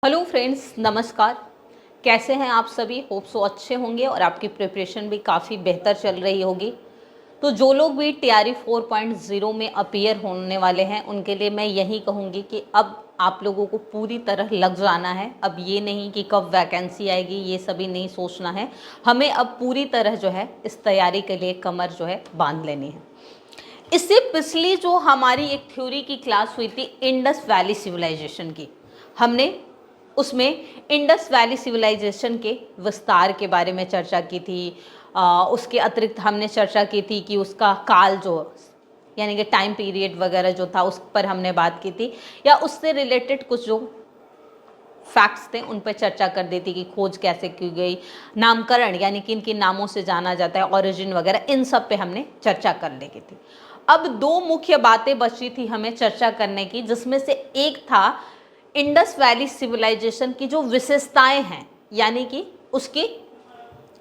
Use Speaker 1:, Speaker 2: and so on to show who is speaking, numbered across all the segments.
Speaker 1: Hello friends, नमस्कार। कैसे हैं आप सभी? होप सो अच्छे होंगे और आपकी प्रिपरेशन भी काफ़ी बेहतर चल रही होगी। तो जो लोग भी टीआरई 4.0 में अपीयर होने वाले हैं उनके लिए मैं यही कहूँगी कि अब आप लोगों को पूरी तरह लग जाना है। अब ये नहीं कि कब वैकेंसी आएगी, ये सभी नहीं सोचना है। हमें अब पूरी तरह जो है इस तैयारी के लिए कमर जो है बांध लेनी है। इससे पिछली जो हमारी एक थ्योरी की क्लास हुई थी इंडस वैली सिविलाइजेशन की, हमने उसमें इंडस वैली सिविलाइजेशन के विस्तार के बारे में चर्चा की थी। उसके अतिरिक्त हमने चर्चा की थी कि उसका काल जो यानी कि टाइम पीरियड वगैरह जो था उस पर हमने बात की थी, या उससे रिलेटेड कुछ जो फैक्ट्स थे उन पर चर्चा कर दी थी कि खोज कैसे की गई, नामकरण यानी किन किन नामों से जाना जाता है, ओरिजिन वगैरह, इन सब पे हमने चर्चा कर ली थी। अब दो मुख्य बातें बची थी हमें चर्चा करने की, जिसमें से एक था इंडस वैली सिविलाइजेशन की जो विशेषताएं हैं, यानी कि उसकी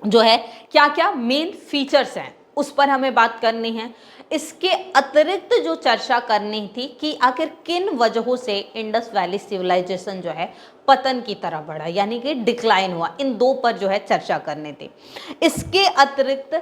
Speaker 1: जो है क्या क्या मेन फीचर्स हैं उस पर हमें बात करनी है। इसके अतिरिक्त जो चर्चा करनी थी कि आखिर किन वजहों से इंडस वैली सिविलाइजेशन जो है पतन की तरफ बढ़ा, यानी कि डिक्लाइन हुआ, इन दो पर जो है चर्चा करनी थी। इसके अतिरिक्त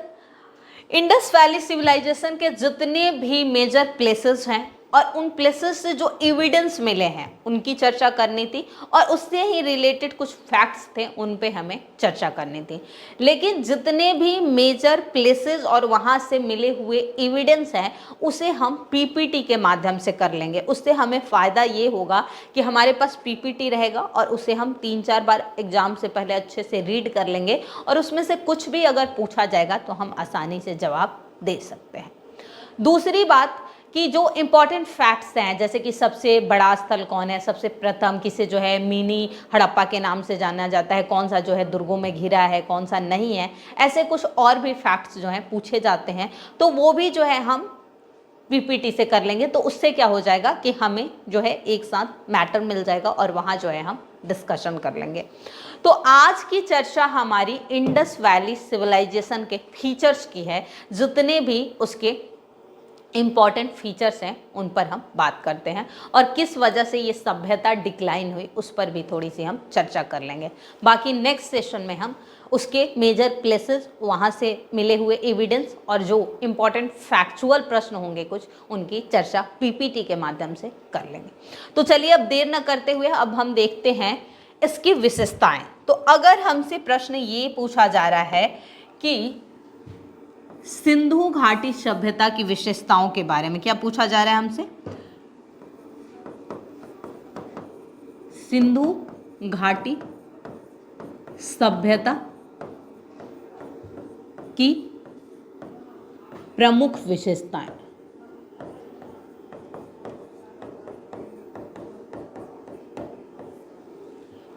Speaker 1: इंडस वैली सिविलाइजेशन के जितने भी मेजर प्लेसेस हैं और उन प्लेसेस से जो एविडेंस मिले हैं उनकी चर्चा करनी थी, और उससे ही रिलेटेड कुछ फैक्ट्स थे उन पे हमें चर्चा करनी थी। लेकिन जितने भी मेजर प्लेसेस और वहाँ से मिले हुए एविडेंस हैं उसे हम पीपीटी के माध्यम से कर लेंगे। उससे हमें फ़ायदा ये होगा कि हमारे पास पीपीटी रहेगा और उसे हम 3-4 बार एग्ज़ाम से पहले अच्छे से रीड कर लेंगे, और उसमें से कुछ भी अगर पूछा जाएगा तो हम आसानी से जवाब दे सकते हैं। दूसरी बात कि जो इम्पॉर्टेंट फैक्ट्स हैं, जैसे कि सबसे बड़ा स्थल कौन है, सबसे प्रथम किसे जो है मिनी हड़प्पा के नाम से जाना जाता है, कौन सा जो है दुर्गों में घिरा है, कौन सा नहीं है, ऐसे कुछ और भी फैक्ट्स जो हैं पूछे जाते हैं, तो वो भी जो है हम पीपीटी से कर लेंगे। तो उससे क्या हो जाएगा कि हमें जो है एक साथ मैटर मिल जाएगा और वहाँ जो है हम डिस्कशन कर लेंगे। तो आज की चर्चा हमारी इंडस वैली सिविलाइजेशन के फीचर्स की है। जितने भी उसके इम्पॉर्टेंट फीचर्स हैं उन पर हम बात करते हैं, और किस वजह से ये सभ्यता डिक्लाइन हुई उस पर भी थोड़ी सी हम चर्चा कर लेंगे। बाकी नेक्स्ट सेशन में हम उसके मेजर प्लेसेस, वहाँ से मिले हुए एविडेंस और जो इम्पॉर्टेंट फैक्चुअल प्रश्न होंगे कुछ, उनकी चर्चा पीपीटी के माध्यम से कर लेंगे। तो चलिए अब देर न करते हुए अब हम देखते हैं इसकी विशेषताएं। तो अगर हमसे प्रश्न ये पूछा जा रहा है कि सिंधु घाटी सभ्यता की विशेषताओं के बारे में क्या पूछा जा रहा है हमसे, सिंधु घाटी सभ्यता की प्रमुख विशेषताएं।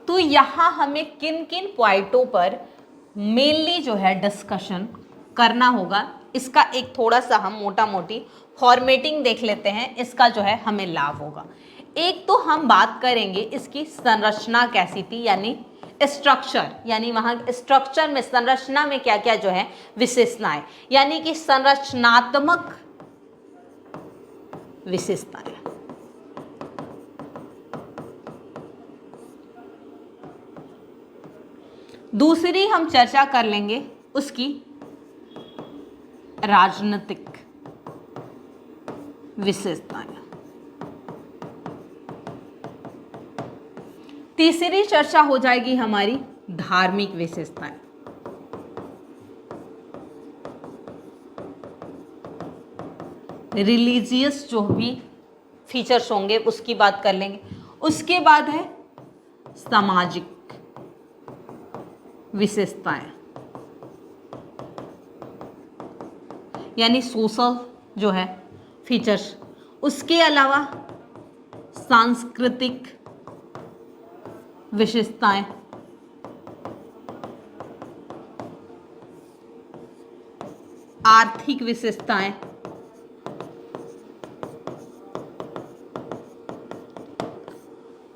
Speaker 1: तो यहां हमें किन किन पॉइंटों पर मेनली जो है डिस्कशन करना होगा, इसका एक थोड़ा सा हम मोटा मोटी फॉर्मेटिंग देख लेते हैं। इसका जो है हमें लाभ होगा। एक तो हम बात करेंगे इसकी संरचना कैसी थी, यानी स्ट्रक्चर, यानी वहाँ स्ट्रक्चर में, संरचना में क्या क्या जो है विशेषताएं, यानी कि संरचनात्मक विशेषताएं। दूसरी हम चर्चा कर लेंगे उसकी राजनीतिक विशेषताएं। तीसरी चर्चा हो जाएगी हमारी धार्मिक विशेषताएं। रिलीजियस जो भी फीचर्स होंगे उसकी बात कर लेंगे। उसके बाद है सामाजिक विशेषताएं, यानी सोशल जो है फीचर्स। उसके अलावा सांस्कृतिक विशेषताएं, आर्थिक विशेषताएं,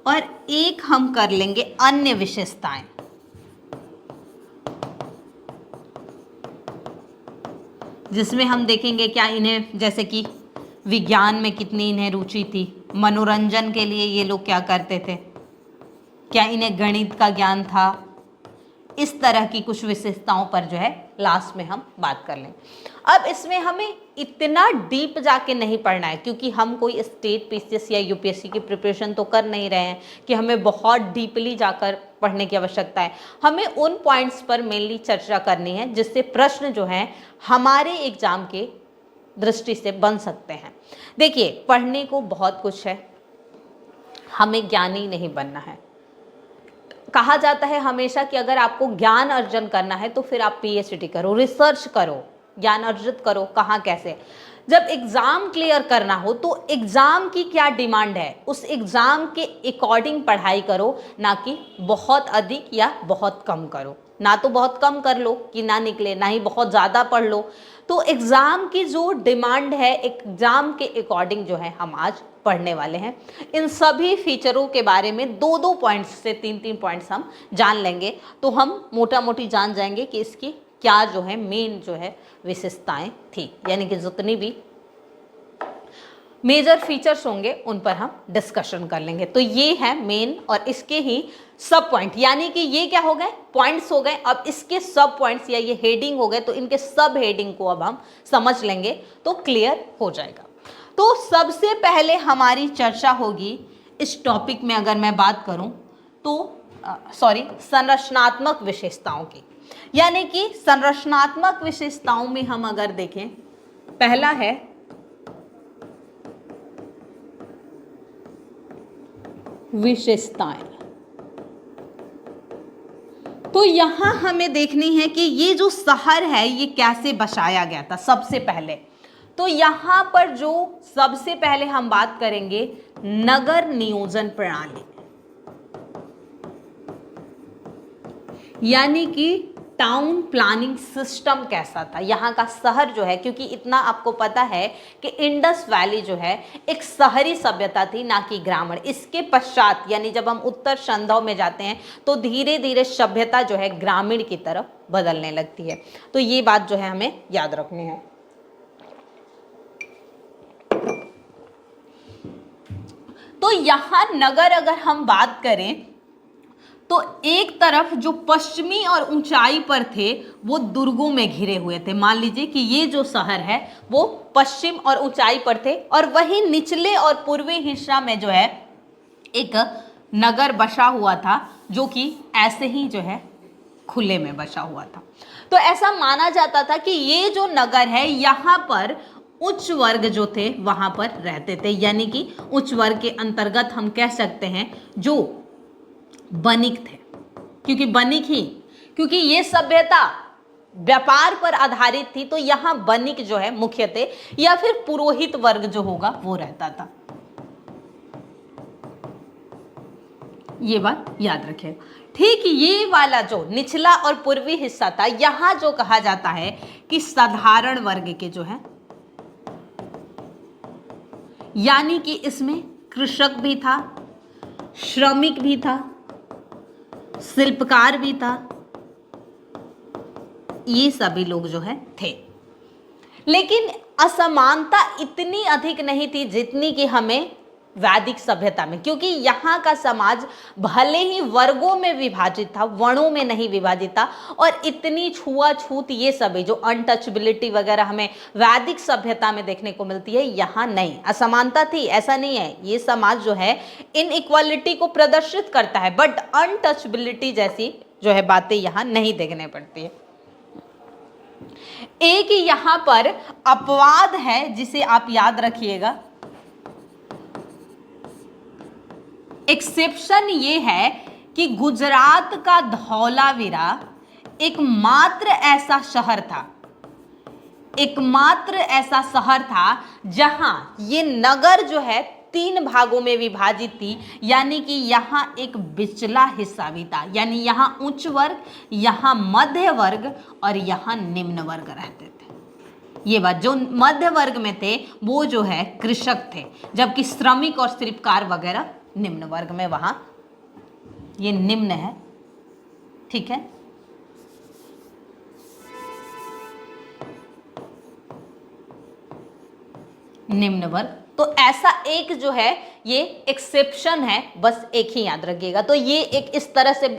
Speaker 1: और एक हम कर लेंगे अन्य विशेषताएं, जिसमें हम देखेंगे क्या इन्हें, जैसे कि विज्ञान में कितनी इन्हें रुचि थी, मनोरंजन के लिए ये लोग क्या करते थे, क्या इन्हें गणित का ज्ञान था, इस तरह की कुछ विशेषताओं पर जो है लास्ट में हम बात कर लें। अब इसमें हमें इतना डीप जाके नहीं पढ़ना है, क्योंकि हम कोई स्टेट पीसीएस या यूपीएससी की प्रिपरेशन तो कर नहीं रहे हैं कि हमें बहुत डीपली जाकर पढ़ने की आवश्यकता है। हमें उन पॉइंट्स पर मेनली चर्चा करनी है जिससे प्रश्न जो है हमारे एग्जाम के दृष्टि से बन सकते हैं। देखिए, पढ़ने को बहुत कुछ है, हमें ज्ञानी नहीं बनना है। कहा जाता है हमेशा कि अगर आपको ज्ञान अर्जन करना है तो फिर आप पीएचडी करो, रिसर्च करो, ज्ञान अर्जित करो। कहाँ कैसे? जब एग्जाम क्लियर करना हो तो एग्जाम की क्या डिमांड है, उस एग्जाम के अकॉर्डिंग पढ़ाई करो, ना कि बहुत अधिक या बहुत कम करो। ना तो बहुत कम कर लो कि ना निकले, ना ही बहुत ज़्यादा पढ़ लो। तो एग्जाम की जो डिमांड है, एग्जाम के अकॉर्डिंग जो है हम आज पढ़ने वाले हैं। इन सभी फीचरों के बारे में 2-2 पॉइंट्स से 3-3 पॉइंट्स हम जान लेंगे, तो हम मोटा मोटी जान जाएंगे कि इसकी क्या जो है मेन जो है विशेषताएं थी, यानी कि जितनी भी मेजर फीचर्स होंगे उन पर हम डिस्कशन कर लेंगे। तो ये है मेन, और इसके ही सब पॉइंट, यानी कि ये क्या हो गए, पॉइंट्स हो गए। अब इसके सब पॉइंट्स या ये हेडिंग हो गए, तो इनके सब हेडिंग को अब हम समझ लेंगे तो क्लियर हो जाएगा। तो सबसे पहले हमारी चर्चा होगी इस टॉपिक में, अगर मैं बात करूं तो संरचनात्मक विशेषताओं की। यानी कि संरचनात्मक विशेषताओं में हम अगर देखें, पहला है विशेषताएं। तो यहां हमें देखनी है कि ये जो शहर है ये कैसे बसाया गया था सबसे पहले। तो यहां पर जो सबसे पहले हम बात करेंगे नगर नियोजन प्रणाली, यानी कि टाउन प्लानिंग सिस्टम कैसा था यहाँ का शहर जो है। क्योंकि इतना आपको पता है कि इंडस वैली जो है एक शहरी सभ्यता थी, ना कि ग्रामीण। इसके पश्चात यानी जब हम उत्तर संधव में जाते हैं तो धीरे धीरे सभ्यता जो है ग्रामीण की तरफ बदलने लगती है। तो ये बात जो है हमें याद रखनी है। तो यहाँ नगर अगर हम बात करें तो एक तरफ जो पश्चिमी और ऊंचाई पर थे वो दुर्गों में घिरे हुए थे। मान लीजिए कि ये जो शहर है वो पश्चिम और ऊंचाई पर थे, और वही निचले और पूर्वी हिस्सा में जो है एक नगर बसा हुआ था, जो कि ऐसे ही जो है खुले में बसा हुआ था। तो ऐसा माना जाता था कि ये जो नगर है यहाँ पर उच्च वर्ग जो थे वहां पर रहते थे, यानी कि उच्च वर्ग के अंतर्गत हम कह सकते हैं जो बनिक थे। क्योंकि ये सभ्यता व्यापार पर आधारित थी, तो यहां बनिक जो है मुख्य थे, या फिर पुरोहित वर्ग जो होगा वो रहता था। ये बात याद रखिएगा। ठीक, ये वाला जो निचला और पूर्वी हिस्सा था, यहां जो कहा जाता है कि साधारण वर्ग के जो है, यानी कि इसमें कृषक भी था, श्रमिक भी था, शिल्पकार भी था, ये सभी लोग जो है थे। लेकिन असमानता इतनी अधिक नहीं थी जितनी कि हमें वैदिक सभ्यता में, क्योंकि यहाँ का समाज भले ही वर्गों में विभाजित था, वर्णों में नहीं विभाजित था, और इतनी छुआछूत ये सभी जो अनटचबिलिटी वगैरह हमें वैदिक सभ्यता में देखने को मिलती है, यहाँ नहीं। असमानता थी, ऐसा नहीं है। ये समाज जो है इनइक्वालिटी को प्रदर्शित करता है, बट अनटचबिलिटी जैसी जो है बातें यहाँ नहीं देखने पड़ती है। एक यहाँ पर अपवाद है जिसे आप याद रखिएगा। एक्सेप्शन ये है कि गुजरात का धौलावीरा एकमात्र ऐसा शहर था जहां ये नगर जो है 3 भागों में विभाजित थी, यानी कि यहाँ एक बिचला हिस्सा भी था, यानी यहाँ उच्च वर्ग, यहाँ मध्य वर्ग और यहाँ निम्न वर्ग रहते थे। ये बात, जो मध्य वर्ग में थे वो जो है कृषक थे, जबकि श्रमिक और शिल्पकार वगैरह निम्न वर्ग में, वहां ये निम्न है। ठीक है, निम्न वर्ग तो ऐसा एक जो है ये एक्सेप्शन है, बस एक ही याद रखिएगा। तो ये एक इस तरह से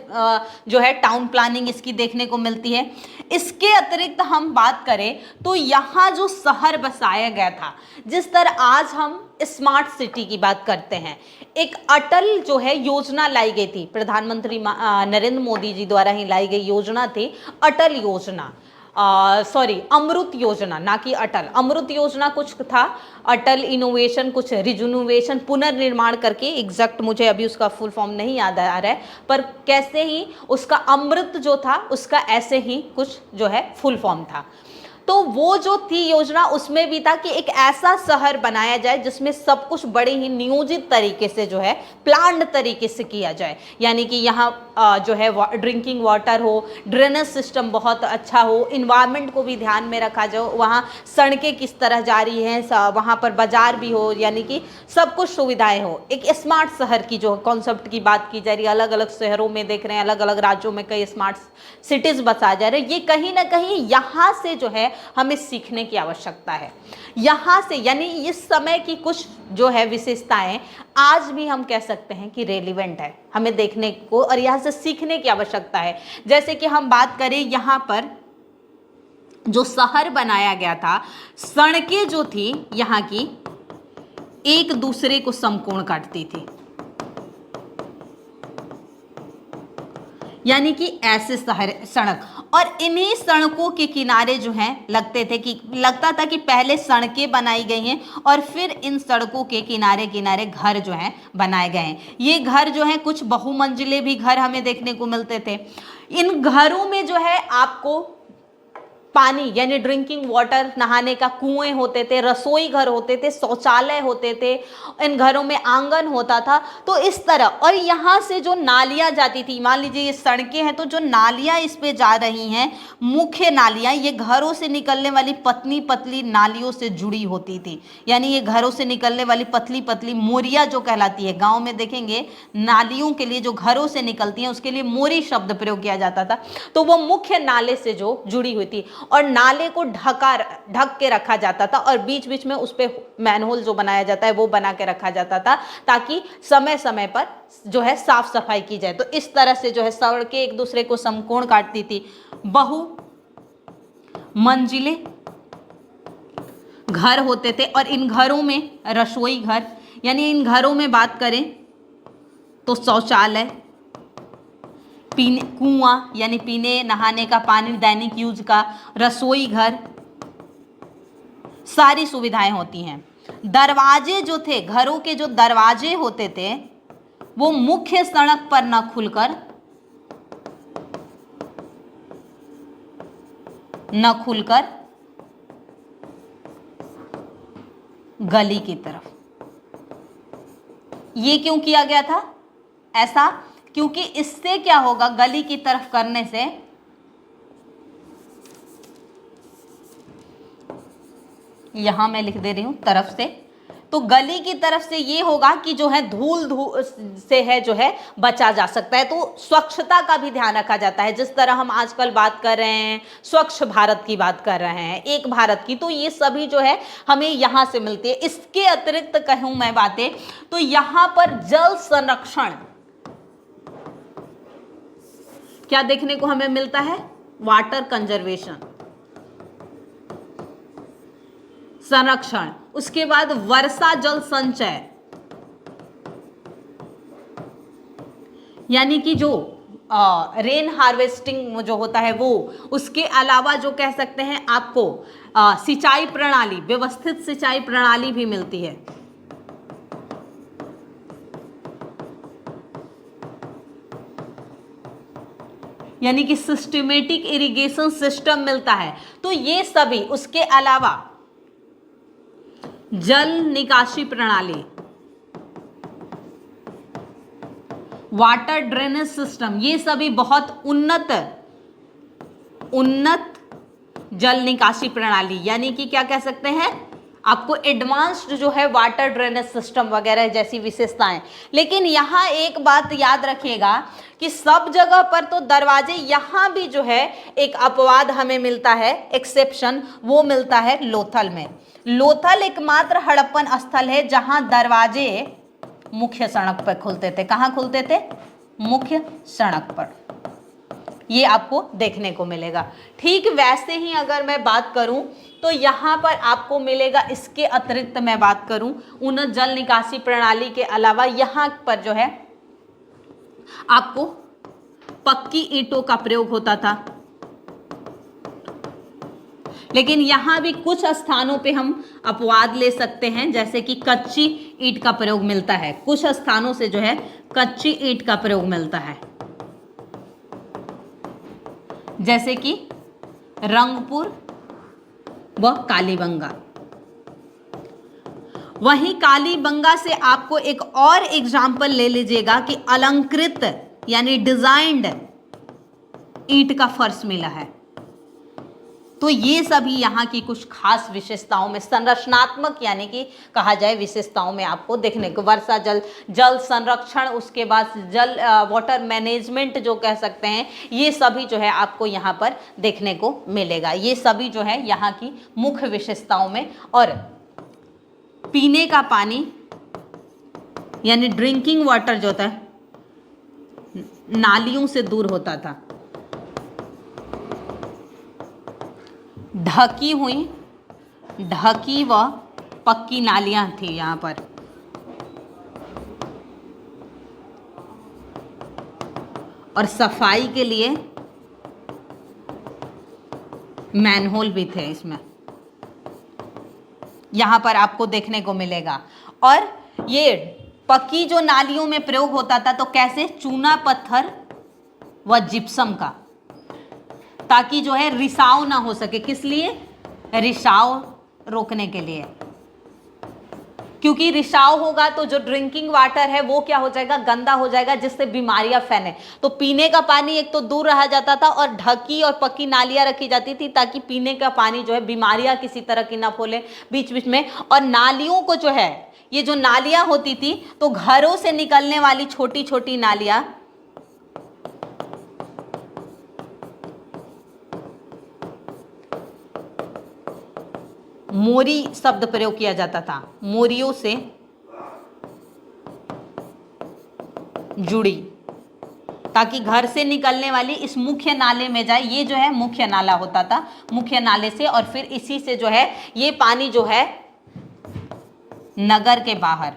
Speaker 1: जो है टाउन प्लानिंग इसकी देखने को मिलती है। इसके अतिरिक्त हम बात करें तो यहाँ जो शहर बसाया गया था, जिस तरह आज हम स्मार्ट सिटी की बात करते हैं, एक अटल जो है योजना लाई गई थी, प्रधानमंत्री नरेंद्र मोदी जी द्वारा ही लाई गई योजना थी अटल योजना, अमृत योजना, ना कि अटल। अमृत योजना कुछ था, अटल इनोवेशन कुछ रिजुनोवेशन, पुनर्निर्माण करके, एग्जैक्ट मुझे अभी उसका फुल फॉर्म नहीं याद आ रहा है, पर कैसे ही उसका अमृत जो था उसका ऐसे ही कुछ जो है फुल फॉर्म था। तो वो जो थी योजना, उसमें भी था कि एक ऐसा शहर बनाया जाए जिसमें सब कुछ बड़े ही नियोजित तरीके से जो है प्लान्ड तरीके से किया जाए, यानी कि यहाँ जो है ड्रिंकिंग वाटर हो, ड्रेनेज सिस्टम बहुत अच्छा हो, इन्वायरमेंट को भी ध्यान में रखा जाए, वहाँ सड़कें किस तरह जा रही हैं, वहाँ पर बाजार भी हो, यानी कि सब कुछ सुविधाएं हो। एक स्मार्ट शहर की जो कॉन्सेप्ट की बात की जा रही है, अलग अलग शहरों में देख रहे हैं, अलग अलग राज्यों में कई स्मार्ट सिटीज बसाए जा रहे हैं। ये कहीं ना कहीं यहाँ से जो है हमें सीखने की आवश्यकता है। यहाँ से यानी इस समय की कुछ जो है विशेषताएं आज भी हम कह सकते हैं कि रेलिवेंट है, हमें देखने को और यहाँ से सीखने की आवश्यकता है। जैसे कि हम बात करें यहाँ पर जो शहर बनाया गया था, सड़कें जो थी यहाँ की एक दूसरे को समकोण काटती थी, यानी कि ऐसे सड़क, और इन्हीं सड़कों के किनारे जो हैं लगता था कि पहले सड़कें बनाई गई हैं और फिर इन सड़कों के किनारे किनारे घर जो हैं बनाए गए हैं। ये घर जो हैं कुछ बहुमंजिले भी घर हमें देखने को मिलते थे। इन घरों में जो है आपको पानी यानी ड्रिंकिंग वाटर, नहाने का कुएं होते थे, रसोई घर होते थे, शौचालय होते थे, इन घरों में आंगन होता था। तो इस तरह, और यहाँ से जो नालियाँ जाती थी, मान लीजिए ये सड़कें हैं तो जो नालियाँ इस पे जा रही हैं, मुख्य नालियाँ ये घरों से निकलने वाली पतली पतली नालियों से जुड़ी होती थी, यानी ये घरों से निकलने वाली पतली पतली मोरिया जो कहलाती है, गाँव में देखेंगे नालियों के लिए जो घरों से निकलती हैं उसके लिए मोरी शब्द प्रयोग किया जाता था। तो वो मुख्य नाले से जो जुड़ी हुई थी और नाले को ढक के रखा जाता था और बीच बीच में उस पे मैनहोल जो बनाया जाता है वो बना के रखा जाता था ताकि समय समय पर जो है साफ सफाई की जाए। तो इस तरह से जो है सड़कें एक दूसरे को समकोण काटती थी। बहु मंजिले घर होते थे और इन घरों में रसोई घर, यानी इन घरों में बात करें तो शौचालय, पीने कुआं यानी पीने नहाने का पानी दैनिक यूज का, रसोई घर, सारी सुविधाएं होती हैं। दरवाजे जो थे, घरों के जो दरवाजे होते थे वो मुख्य सड़क पर न खुलकर गली की तरफ। ये क्यों किया गया था ऐसा? क्योंकि इससे क्या होगा, गली की तरफ करने से यहां मैं लिख दे रही हूं तरफ से, तो गली की तरफ से ये होगा कि जो है धूल से है जो है बचा जा सकता है। तो स्वच्छता का भी ध्यान रखा जाता है। जिस तरह हम आजकल बात कर रहे हैं, स्वच्छ भारत की बात कर रहे हैं, एक भारत की, तो ये सभी जो है हमें यहां से मिलती है। इसके अतिरिक्त कहूं मैं बातें तो यहां पर जल संरक्षण क्या देखने को हमें मिलता है, वाटर कंजर्वेशन, संरक्षण। उसके बाद वर्षा जल संचय, यानी कि जो रेन हार्वेस्टिंग जो होता है वो, उसके अलावा जो कह सकते हैं आपको सिंचाई प्रणाली, व्यवस्थित सिंचाई प्रणाली भी मिलती है। यानी कि सिस्टमेटिक इरिगेशन सिस्टम मिलता है। तो ये सभी, उसके अलावा जल निकासी प्रणाली, वाटर ड्रेनेज सिस्टम, ये सभी बहुत उन्नत जल निकासी प्रणाली, यानी कि क्या कह सकते हैं आपको एडवांस्ड जो है वाटर ड्रेनेज सिस्टम वगैरह जैसी विशेषताएं। लेकिन यहाँ एक बात याद रखिएगा कि सब जगह पर तो दरवाजे, यहाँ भी जो है एक अपवाद हमें मिलता है, एक्सेप्शन, वो मिलता है लोथल में। लोथल एकमात्र हड़प्पन स्थल है जहां दरवाजे मुख्य सड़क पर खुलते थे। कहां खुलते थे? मुख्य सड़क पर। ये आपको देखने को मिलेगा। ठीक वैसे ही अगर मैं बात करूं तो यहां पर आपको मिलेगा, इसके अतिरिक्त मैं बात करूं उन जल निकासी प्रणाली के अलावा यहां पर जो है आपको पक्की ईंटों का प्रयोग होता था। लेकिन यहां भी कुछ स्थानों पे हम अपवाद ले सकते हैं, जैसे कि कच्ची ईंट का प्रयोग मिलता है। कुछ स्थानों से जो है कच्ची ईंट का प्रयोग मिलता है, जैसे कि रंगपुर व कालीबंगा। वहीं कालीबंगा से आपको एक और एग्जाम्पल ले लीजिएगा कि अलंकृत यानी डिजाइंड ईंट का फर्श मिला है। तो ये सभी यहाँ की कुछ खास विशेषताओं में, संरचनात्मक यानी कि कहा जाए विशेषताओं में आपको देखने को, वर्षा जल, जल संरक्षण, उसके बाद जल वाटर मैनेजमेंट जो कह सकते हैं, ये सभी जो है आपको यहाँ पर देखने को मिलेगा। ये सभी जो है यहाँ की मुख्य विशेषताओं में। और पीने का पानी यानी ड्रिंकिंग वाटर जो था नालियों से दूर होता था। ढकी व पक्की नालियां थी यहाँ पर। और सफाई के लिए मैनहोल भी थे इसमें, यहाँ पर आपको देखने को मिलेगा। और ये पक्की जो नालियों में प्रयोग होता था तो कैसे? चूना पत्थर व जिप्सम का, ताकि जो है रिसाव ना हो सके। किस लिए? रिसाव रोकने के लिए, क्योंकि रिसाव होगा तो जो ड्रिंकिंग वाटर है वो क्या हो जाएगा? गंदा हो जाएगा, जिससे बीमारियां फैले। तो पीने का पानी एक तो दूर रहा जाता था और ढकी और पक्की नालियां रखी जाती थी ताकि पीने का पानी जो है बीमारियां किसी तरह की ना फैले बीच बीच में। और नालियों को जो है, ये जो नालियां होती थी तो घरों से निकलने वाली छोटी छोटी नालियां, मोरी शब्द प्रयोग किया जाता था, मोरियों से जुड़ी, ताकि घर से निकलने वाली इस मुख्य नाले में जाए। ये जो है मुख्य नाला होता था, मुख्य नाले से, और फिर इसी से जो है ये पानी जो है नगर के बाहर,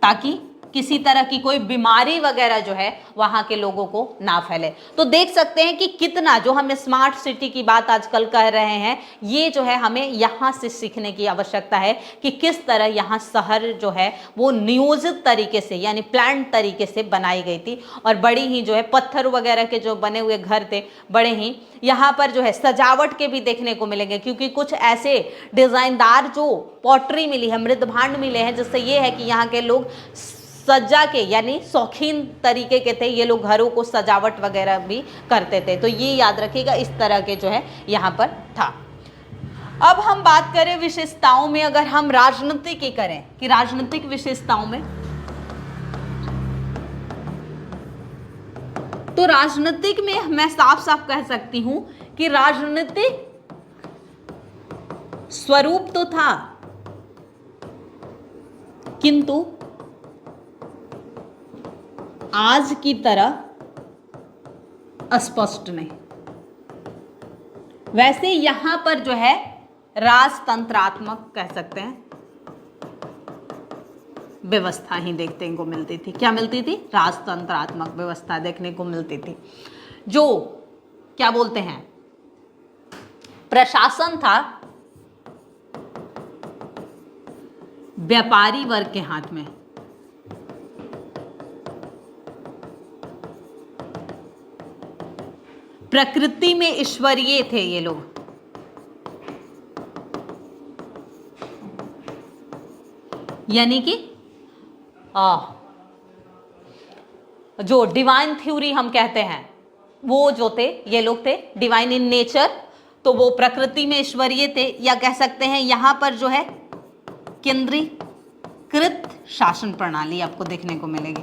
Speaker 1: ताकि किसी तरह की कोई बीमारी वगैरह जो है वहां के लोगों को ना फैले। तो देख सकते हैं कि कितना जो हम स्मार्ट सिटी की बात आजकल कर रहे हैं, ये जो है हमें यहाँ से सीखने की आवश्यकता है कि किस तरह यहाँ शहर जो है वो नियोजित तरीके से यानी प्लान तरीके से बनाई गई थी। और बड़ी ही जो है पत्थर वगैरह के जो बने हुए घर थे, बड़े ही यहाँ पर जो है सजावट के भी देखने को मिलेंगे, क्योंकि कुछ ऐसे डिजाइनदार जो पॉटरी मिली है, मृदभांड मिले हैं, जिससे ये है कि यहाँ के लोग सज्जा के यानी शौकीन तरीके के थे। ये लोग घरों को सजावट वगैरह भी करते थे। तो ये याद रखिएगा, इस तरह के जो है यहाँ पर था। अब हम बात करें विशेषताओं में, अगर हम राजनीतिक की करें कि राजनीतिक विशेषताओं में, तो राजनीतिक में मैं साफ साफ कह सकती हूं कि राजनीतिक स्वरूप तो था, किंतु आज की तरह स्पष्ट नहीं। वैसे यहां पर जो है राजतंत्रात्मक कह सकते हैं व्यवस्था ही देखने को मिलती थी। क्या मिलती थी? राजतंत्रात्मक व्यवस्था देखने को मिलती थी। जो क्या बोलते हैं प्रशासन था व्यापारी वर्ग के हाथ में। प्रकृति में ईश्वरीय थे ये लोग, यानी कि जो डिवाइन थ्योरी हम कहते हैं वो जो थे ये लोग थे डिवाइन इन नेचर। तो वो प्रकृति में ईश्वरीय थे, या कह सकते हैं यहां पर जो है केंद्रीकृत शासन प्रणाली आपको देखने को मिलेगी।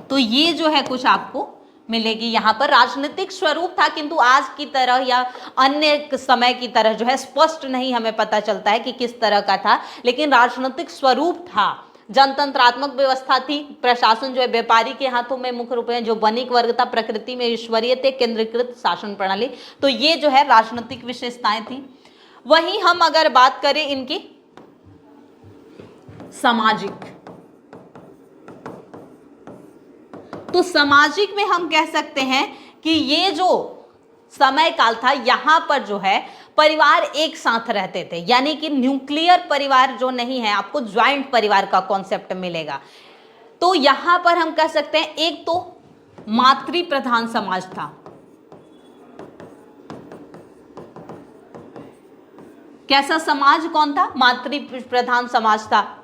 Speaker 1: तो ये जो है कुछ आपको मिलेगी। यहाँ पर राजनीतिक स्वरूप था, किंतु आज की तरह या अन्य समय की तरह जो है स्पष्ट नहीं हमें पता चलता है कि किस तरह का था, लेकिन राजनीतिक स्वरूप था। जनतंत्रात्मक व्यवस्था थी, प्रशासन जो है व्यापारी के हाथों में मुख्य रूप में, जो वणिक वर्ग था, प्रकृति में ईश्वरीय थे, केंद्रीकृत शासन प्रणाली। तो ये जो है राजनीतिक विशेषताएं थी। वहीं हम अगर बात करें इनकी सामाजिक, तो सामाजिक में हम कह सकते हैं कि ये जो समय काल था, यहां पर जो है परिवार एक साथ रहते थे, यानी कि न्यूक्लियर परिवार जो नहीं है, आपको ज्वाइंट परिवार का कॉन्सेप्ट मिलेगा। तो यहां पर हम कह सकते हैं एक तो मातृ प्रधान समाज था। कैसा समाज कौन था? मातृ प्रधान समाज था।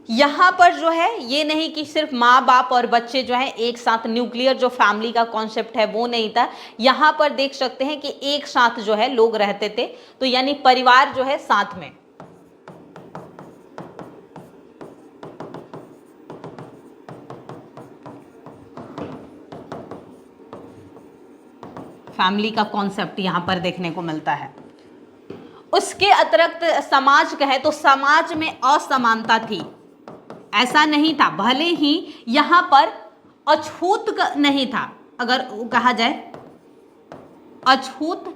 Speaker 1: यहां पर जो है ये नहीं कि सिर्फ माँ बाप और बच्चे जो है एक साथ, न्यूक्लियर जो फैमिली का कॉन्सेप्ट है वो नहीं था। यहां पर देख सकते हैं कि एक साथ जो है लोग रहते थे, तो यानी परिवार जो है साथ में। फैमिली का कॉन्सेप्ट यहां पर देखने को मिलता है। उसके अतिरिक्त समाज कहे तो समाज में असमानता थी। ऐसा नहीं था, भले ही यहां पर अछूत नहीं था, अगर कहा जाए अछूत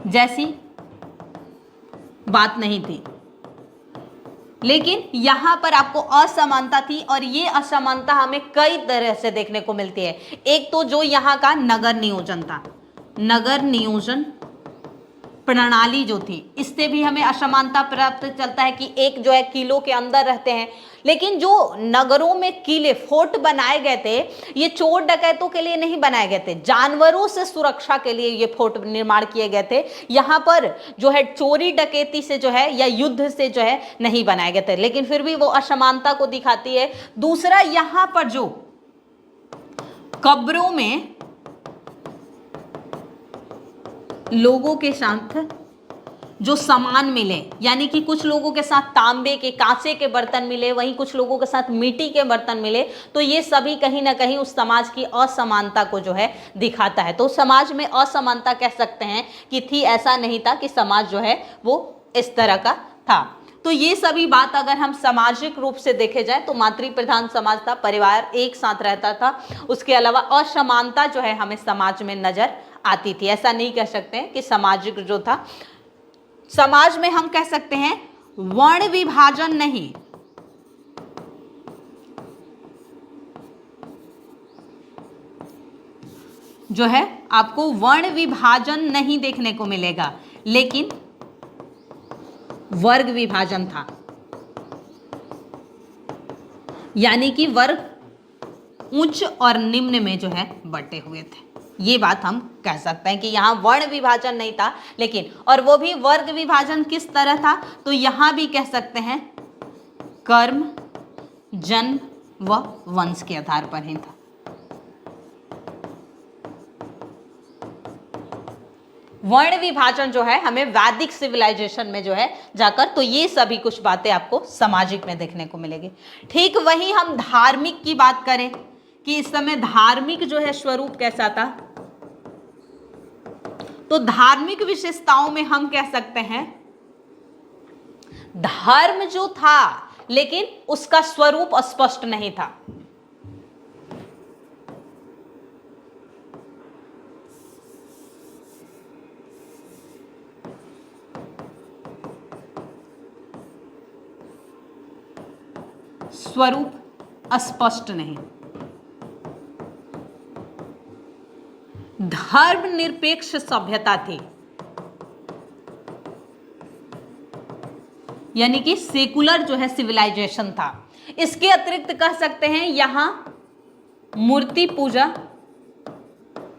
Speaker 1: जैसी बात नहीं थी, लेकिन यहां पर आपको असमानता थी। और ये असमानता हमें कई तरह से देखने को मिलती है। एक तो जो यहां का नगर नियोजन था, नगर नियोजन प्रणाली जो थी, इससे भी हमें असमानता प्राप्त चलता है कि एक जो है किलों के अंदर रहते हैं, लेकिन जो नगरों में किले फोर्ट बनाए गए थे, ये चोर डकैतों के लिए नहीं बनाए गए थे, जानवरों से सुरक्षा के लिए ये फोर्ट निर्माण किए गए थे। यहाँ पर जो है चोरी डकैती से जो है या युद्ध से जो है नहीं बनाए गए थे, लेकिन फिर भी वो असमानता को दिखाती है। दूसरा, यहाँ पर जो कब्रों में लोगों के साथ जो सामान मिले, यानी कि कुछ लोगों के साथ तांबे के, कांसे के बर्तन मिले, वहीं कुछ लोगों के साथ मिट्टी के बर्तन मिले, तो ये सभी कहीं ना कहीं उस समाज की असमानता को जो है दिखाता है। तो समाज में असमानता कह सकते हैं कि थी, ऐसा नहीं था कि समाज जो है वो इस तरह का था। तो ये सभी बात अगर हम सामाजिक रूप से देखे जाए तो मातृ प्रधान समाज था, परिवार एक साथ रहता था। उसके अलावा असमानता जो है हमें समाज में नजर आती थी। ऐसा नहीं कह सकते हैं कि सामाजिक जो था, समाज में हम कह सकते हैं वर्ण विभाजन नहीं, जो है आपको वर्ण विभाजन नहीं देखने को मिलेगा, लेकिन वर्ग विभाजन था। यानी कि वर्ग उच्च और निम्न में जो है बटे हुए थे। ये बात हम कह सकते हैं कि यहाँ वर्ण विभाजन नहीं था, लेकिन और वो भी वर्ग विभाजन किस तरह था, तो यहाँ भी कह सकते हैं कर्म, जन्म व वंश के आधार पर ही था। वर्ण विभाजन जो है हमें वैदिक सिविलाइजेशन में जो है जाकर, तो ये सभी कुछ बातें आपको सामाजिक में देखने को मिलेगी। ठीक वही हम धार्मिक की बात करें कि इस समय धार्मिक जो है स्वरूप कैसा था, तो धार्मिक विशेषताओं में हम कह सकते हैं धर्म जो था, लेकिन उसका स्वरूप स्पष्ट नहीं था। स्वरूप अस्पष्ट नहीं। धर्मनिरपेक्ष सभ्यता थी, यानी कि सेकुलर जो है सिविलाइजेशन था। इसके अतिरिक्त कह सकते हैं यहां मूर्ति पूजा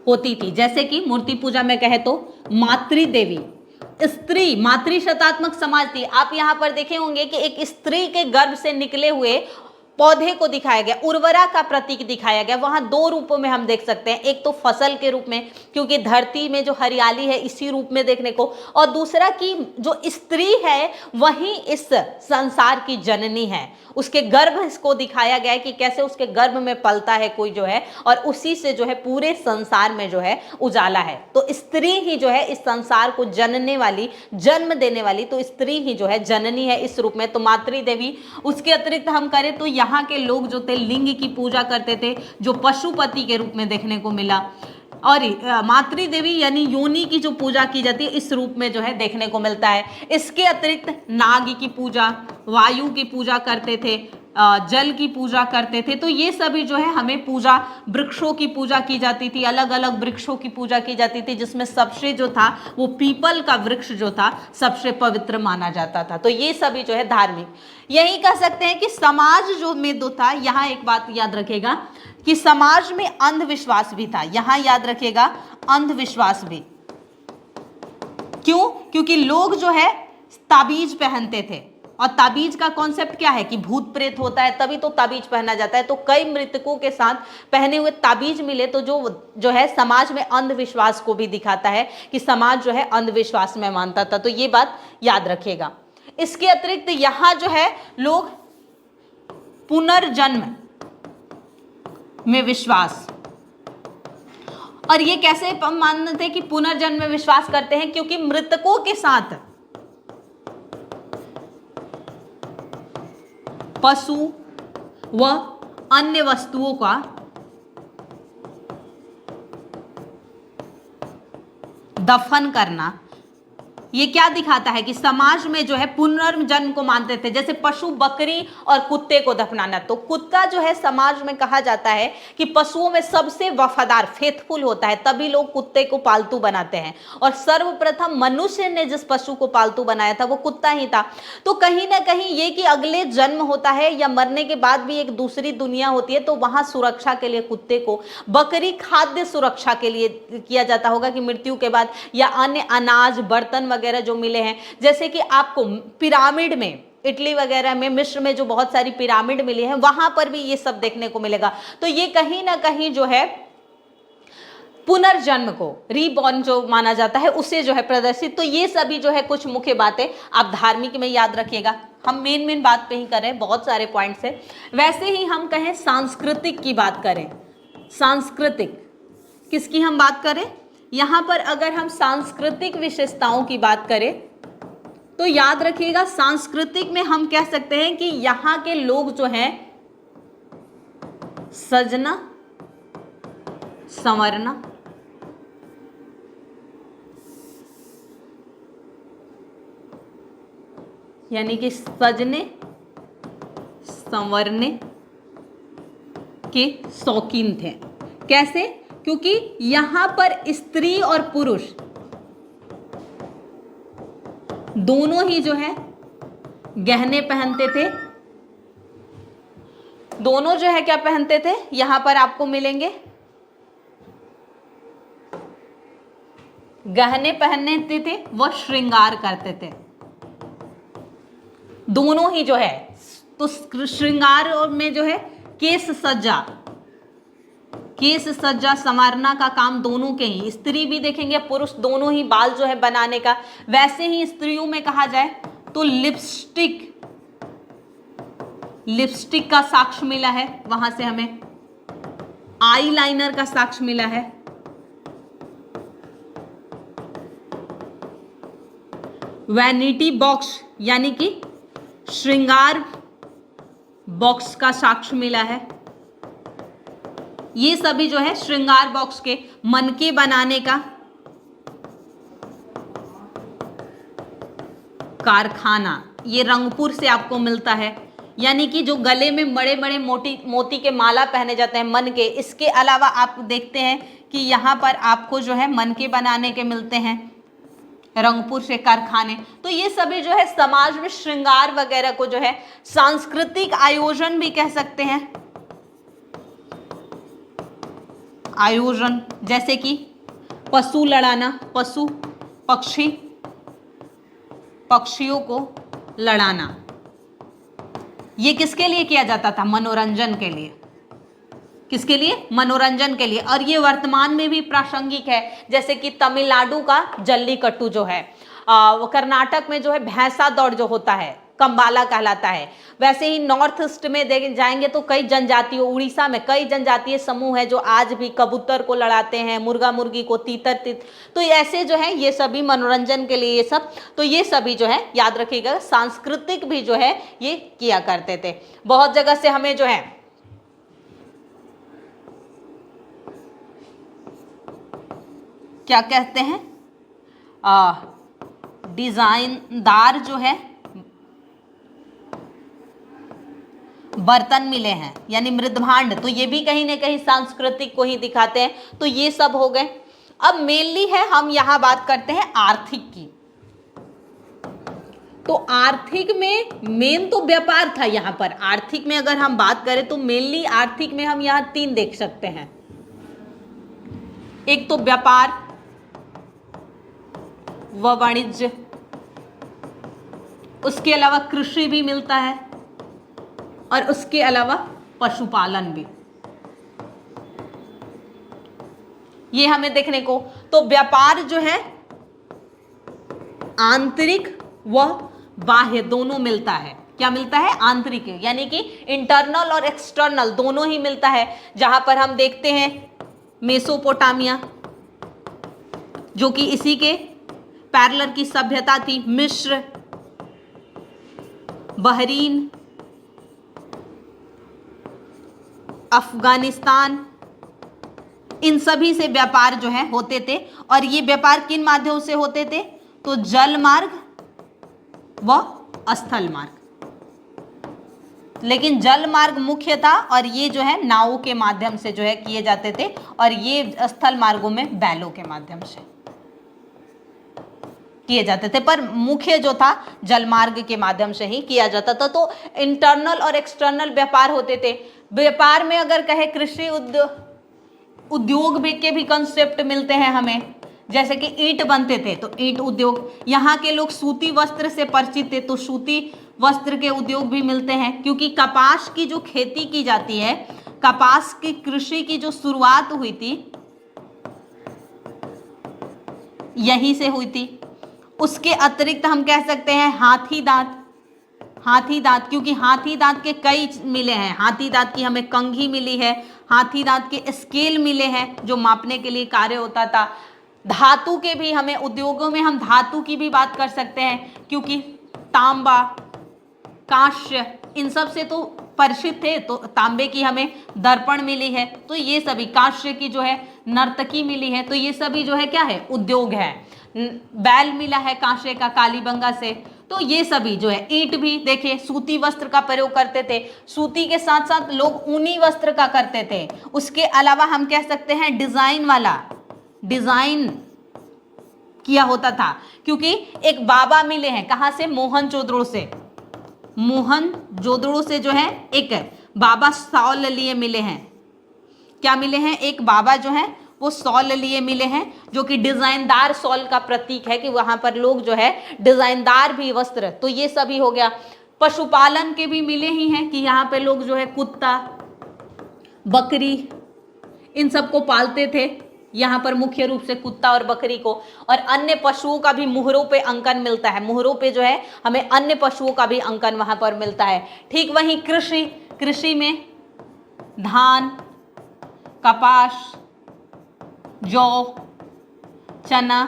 Speaker 1: होती थी। जैसे कि मूर्ति पूजा में कहे तो मातृदेवी, स्त्री, मातृ शतात्मक समाज थी। आप यहां पर देखे होंगे कि एक स्त्री के गर्भ से निकले हुए पौधे को दिखाया गया, उर्वरा का प्रतीक दिखाया गया। वहां दो रूपों में हम देख सकते हैं, एक तो फसल के रूप में क्योंकि धरती में जो हरियाली है इसी रूप में देखने को, और दूसरा कि जो स्त्री है वही इस संसार की जननी है, उसके गर्भ इसको दिखाया गया है कि कैसे उसके गर्भ में पलता है कोई जो है, और उसी से जो है पूरे संसार में जो है उजाला है। तो स्त्री ही जो है इस संसार को जनने वाली, जन्म देने वाली, तो स्त्री ही जो है जननी है इस रूप में, तो मातृ देवी। उसके अतिरिक्त हम करें तो यहाँ के लोग जो थे लिंग की पूजा करते थे, जो पशुपति के रूप में देखने को मिला, और मातृ देवी यानी योनि की जो पूजा की जाती है इस रूप में जो है देखने को मिलता है। इसके अतिरिक्त नाग की पूजा, वायु की पूजा करते थे, जल की पूजा करते थे, तो ये सभी जो है हमें पूजा, वृक्षों की पूजा की जाती थी, अलग अलग वृक्षों की पूजा की जाती थी, जिसमें सबसे जो था वो पीपल का वृक्ष जो था सबसे पवित्र माना जाता था। तो ये सभी जो है धार्मिक, यही कह सकते हैं कि समाज जो में दो था, यहाँ एक बात याद रखेगा कि समाज में अंधविश्वास भी था, यहाँ याद रखेगा अंधविश्वास भी। क्यों? क्योंकि लोग जो है ताबीज पहनते थे, और ताबीज का कॉन्सेप्ट क्या है कि भूत प्रेत होता है तभी तो ताबीज पहना जाता है, तो कई मृतकों के साथ पहने हुए ताबीज मिले, तो जो है समाज में अंधविश्वास को भी दिखाता है कि समाज जो है अंधविश्वास में मानता था, तो ये बात याद रखिएगा। इसके अतिरिक्त यहाँ जो है लोग पुनर्जन्म में विश्वास, और ये कैसे मानते थे कि पुनर्जन्म में विश्वास करते हैं, क्योंकि मृतकों के साथ पशु व अन्य वस्तुओं का दफन करना, ये क्या दिखाता है कि समाज में जो है पुनर्जन्म को मानते थे। जैसे पशु, बकरी और कुत्ते को दफनाना, तो कुत्ता जो है समाज में कहा जाता है कि पशुओं में सबसे वफादार, फेथफुल होता है, तभी लोग कुत्ते को पालतू बनाते हैं, और सर्वप्रथम मनुष्य ने जिस पशु को पालतू बनाया था वो कुत्ता ही था। तो कहीं ना कहीं ये कि अगले जन्म होता है या मरने के बाद भी एक दूसरी दुनिया होती है, तो वहां सुरक्षा के लिए कुत्ते को, बकरी खाद्य सुरक्षा के लिए किया जाता होगा कि मृत्यु के बाद, या अन्य अनाज, बर्तन वगैरह जो मिले हैं, जैसे कि आपको पिरामिड में, इटली वगैरह में, मिस्र में जो बहुत सारी पिरामिड मिली हैं, वहां पर भी ये सब देखने को मिलेगा। तो ये कहीं ना कहीं जो है पुनर्जन्म को, रीबॉर्न जो माना जाता है, उसे जो है प्रदर्शित। तो ये सभी जो है कुछ मुख्य बातें आप धार्मिक में याद रखिएगा। हम मेन बात पे ही करें, बहुत सारे पॉइंट्स हैं। वैसे ही हम कहें सांस्कृतिक की बात करें, सांस्कृतिक किसकी हम बात करें, यहाँ पर अगर हम सांस्कृतिक विशेषताओं की बात करें तो याद रखिएगा सांस्कृतिक में हम कह सकते हैं कि यहाँ के लोग जो हैं सजना, संवरना, यानी कि सजने संवरने के शौकीन थे। कैसे? क्योंकि यहां पर स्त्री और पुरुष दोनों ही जो है गहने पहनते थे, दोनों जो है क्या पहनते थे, यहां पर आपको मिलेंगे गहने पहनते थे, वह श्रृंगार करते थे, दोनों ही जो है। तो श्रृंगार में जो है केश सज्जा, केश सज्जा संवारना का काम दोनों के ही, स्त्री भी देखेंगे पुरुष दोनों ही बाल जो है बनाने का। वैसे ही स्त्रियों में कहा जाए तो लिपस्टिक, लिपस्टिक का साक्ष्य मिला है, वहां से हमें आई लाइनर का साक्ष्य मिला है, वैनिटी बॉक्स यानी कि श्रृंगार बॉक्स का साक्ष्य मिला है। ये सभी जो है श्रृंगार बॉक्स के, मनके बनाने का कारखाना, ये रंगपुर से आपको मिलता है। यानी कि जो गले में बड़े बड़े मोती के माला पहने जाते हैं मन के, इसके अलावा आप देखते हैं कि यहाँ पर आपको जो है मनके बनाने के मिलते हैं रंगपुर से कारखाने। तो ये सभी जो है समाज में श्रृंगार वगैरह को जो है सांस्कृतिक आयोजन भी कह सकते हैं, आयोजन, जैसे कि पशु लड़ाना, पशु पक्षी, पक्षियों को लड़ाना, ये किसके लिए किया जाता था? मनोरंजन के लिए। किसके लिए? मनोरंजन के लिए। और ये वर्तमान में भी प्रासंगिक है, जैसे कि तमिलनाडु का जल्लीकट्टू जो है, कर्नाटक में जो है भैंसा दौड़ जो होता है कंबाला कहलाता है। वैसे ही नॉर्थ ईस्ट में देख जाएंगे तो कई जनजातियों, उड़ीसा में कई जनजातीय समूह है जो आज भी कबूतर को लड़ाते हैं, मुर्गा मुर्गी को, तीतर। तो ऐसे जो है ये सभी मनोरंजन के लिए ये सब, तो ये सभी जो है याद रखिएगा, सांस्कृतिक भी जो है ये किया करते थे। बहुत जगह से हमें जो है क्या कहते हैं, डिजाइनदार जो है बर्तन मिले हैं, यानी मृदभांड, तो ये भी कहीं ना कहीं सांस्कृतिक को ही दिखाते हैं। तो ये सब हो गए। अब मेनली है हम यहां बात करते हैं आर्थिक की। तो आर्थिक में मेन तो व्यापार था। यहां पर आर्थिक में अगर हम बात करें तो मेनली आर्थिक में हम यहां 3 देख सकते हैं। एक तो व्यापार व वाणिज्य, उसके अलावा कृषि भी मिलता है, और उसके अलावा पशुपालन भी, ये हमें देखने को। तो व्यापार जो है आंतरिक व बाह्य दोनों मिलता है। क्या मिलता है? आंतरिक, यानी कि इंटरनल और एक्सटर्नल दोनों ही मिलता है। जहां पर हम देखते हैं मेसोपोटामिया, जो कि इसी के पैरेलल की सभ्यता थी, मिस्र, बहरीन, अफगानिस्तान, इन सभी से व्यापार जो है होते थे। और ये व्यापार किन माध्यमों से होते थे? तो जल मार्ग व स्थल मार्ग, लेकिन जल मार्ग मुख्य था, और ये जो है नावों के माध्यम से जो है किए जाते थे, और ये स्थल मार्गों में बैलों के माध्यम से किए जाते थे, पर मुख्य जो था जल मार्ग के माध्यम से ही किया जाता था। तो इंटरनल और एक्सटर्नल व्यापार होते थे। व्यापार में अगर कहे कृषि उद्योग भी के भी कंसेप्ट मिलते हैं हमें, जैसे कि ईंट बनते थे तो ईंट उद्योग, यहाँ के लोग सूती वस्त्र से परिचित थे तो सूती वस्त्र के उद्योग भी मिलते हैं। क्योंकि कपास की जो खेती की जाती है, कपास की कृषि की जो शुरुआत हुई थी यहीं से हुई थी। उसके अतिरिक्त हम कह सकते हैं हाथी दांत, हाथी दांत, क्योंकि हाथी दांत के कई मिले हैं। हाथी दांत की हमें कंघी मिली है, हाथी दांत के स्केल मिले हैं जो मापने के लिए कार्य होता था। धातु के भी हमें उद्योगों में हम धातु की भी बात कर सकते हैं, क्योंकि तांबा, कांस्य, इन सब से तो परिचित थे। तो तांबे की हमें दर्पण मिली है, तो ये सभी, कांस्य की जो है नर्तकी मिली है, तो ये सभी जो है क्या है? उद्योग है। बैल मिला है कांस्य का कालीबंगा से, तो ये सभी जो है। ईंट भी देखिए सूती वस्त्र का प्रयोग करते थे, सूती के साथ साथ लोग ऊनी वस्त्र का करते थे। उसके अलावा हम कह सकते हैं डिजाइन वाला, डिजाइन किया होता था, क्योंकि एक बाबा मिले हैं, कहाँ से? मोहनजोदड़ो से। मोहनजोदड़ो से जो है एक बाबा शॉल लिए मिले हैं। क्या मिले हैं? एक बाबा जो है वो शॉल लिए मिले हैं, जो कि डिजाइनदार शॉल का प्रतीक है कि वहां पर लोग जो है डिजाइनदार भी वस्त्र, तो ये सभी हो गया। पशुपालन के भी मिले ही हैं कि यहाँ पे लोग जो है कुत्ता, बकरी, इन सबको पालते थे। यहाँ पर मुख्य रूप से कुत्ता और बकरी को, और अन्य पशुओं का भी मुहरों पे अंकन मिलता है। मुहरों पे जो है हमें अन्य पशुओं का भी अंकन वहां पर मिलता है। ठीक वहीं कृषि, कृषि में धान, कपास, जौ, चना,